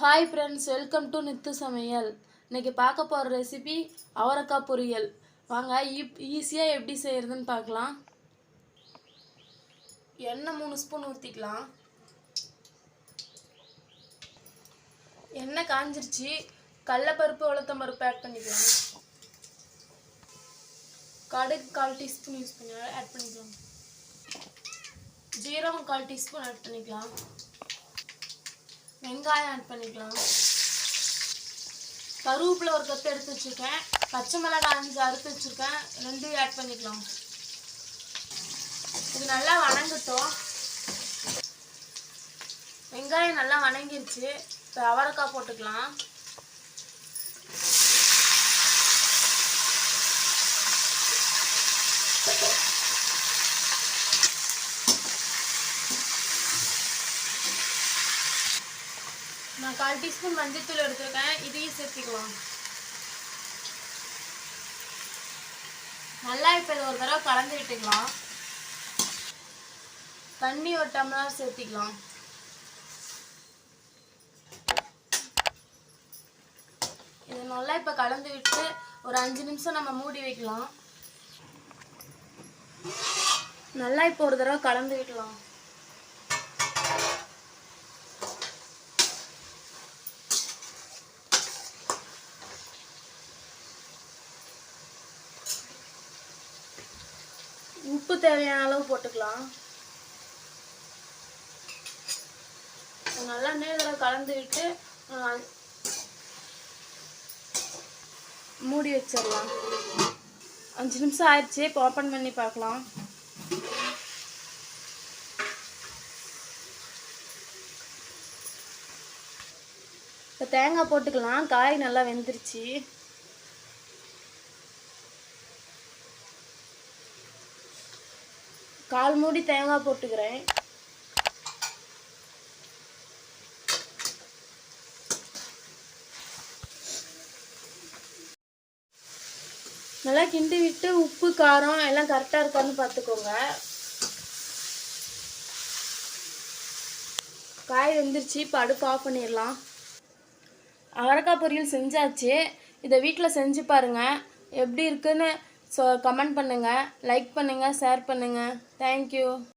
Hi friends, welcome to Nithu சமையல். இன்றைக்கி பார்க்க போகிற ரெசிபி அவரக்காய் பொரியல். வாங்க ஈஸியாக எப்படி செய்கிறதுன்னு பார்க்கலாம். எண்ணெய் 3 ஸ்பூன் ஊற்றிக்கலாம். எண்ணெய் காஞ்சிருச்சு. கடலைப்பருப்பு உளுத்தம் பருப்பு ஆட் பண்ணிக்கலாம். கடுகு 1/4 டீஸ்பூன் ஆட் பண்ணிக்கலாம். ஜீரகம் 1/4 டீஸ்பூன் ஆட் பண்ணிக்கலாம். வெங்காயம் ஆட் பண்ணிக்கலாம். கருவேப்பிலை ஒரு கப்பு எடுத்து வச்சுருக்கேன். பச்சை மிளகாய் 5 அறுத்து வச்சுருக்கேன், 2 ஆட் பண்ணிக்கலாம். இது நல்லா வணங்கட்டும். வெங்காயம் நல்லா வணங்கிருச்சு. இப்போ அவரைக்காய் போட்டுக்கலாம். நான் 1/4 டீஸ்பூன் மஞ்சள்தூள் எடுத்துருக்கேன், இதையும் சேர்த்துக்கலாம். நல்லா இப்போ இதை ஒரு தடவை கலந்து விட்டுக்கலாம். தண்ணி ஒரு டம்ளர் சேர்த்திக்கலாம். இது நல்லா இப்போ கலந்து விட்டு ஒரு 5 நிமிஷம் நம்ம மூடி வைக்கலாம். நல்லா இப்போ ஒரு தடவை கலந்து விடலாம். உப்பு தேவையான அளவு போட்டுக்கலாம். நல்லா நேரம் கலந்து விட்டு மூடி வச்சிடலாம். 5 நிமிஷம் ஆயிடுச்சு. இப்போ ஓப்பன் பண்ணி பார்க்கலாம். இப்போ தேங்காய் போட்டுக்கலாம். காய் நல்லா வெந்துருச்சு. கால் மூடி தேங்காய் போட்டுக்கிறேன். நல்லா கிண்டி விட்டு உப்பு காரம் எல்லாம் கரெக்டாக இருக்கான்னு பார்த்துக்கோங்க. காய் வெந்துருச்சு. இப்போ அடுப்பு ஆஃப் பண்ணிடலாம். அவரைக்காய் பொரியல் செஞ்சாச்சு. இதை வீட்டில் செஞ்சு பாருங்கள். எப்படி இருக்குன்னு கமெண்ட் பண்ணுங்கள், லைக் பண்ணுங்கள், ஷேர் பண்ணுங்கள். தேங்க்யூ.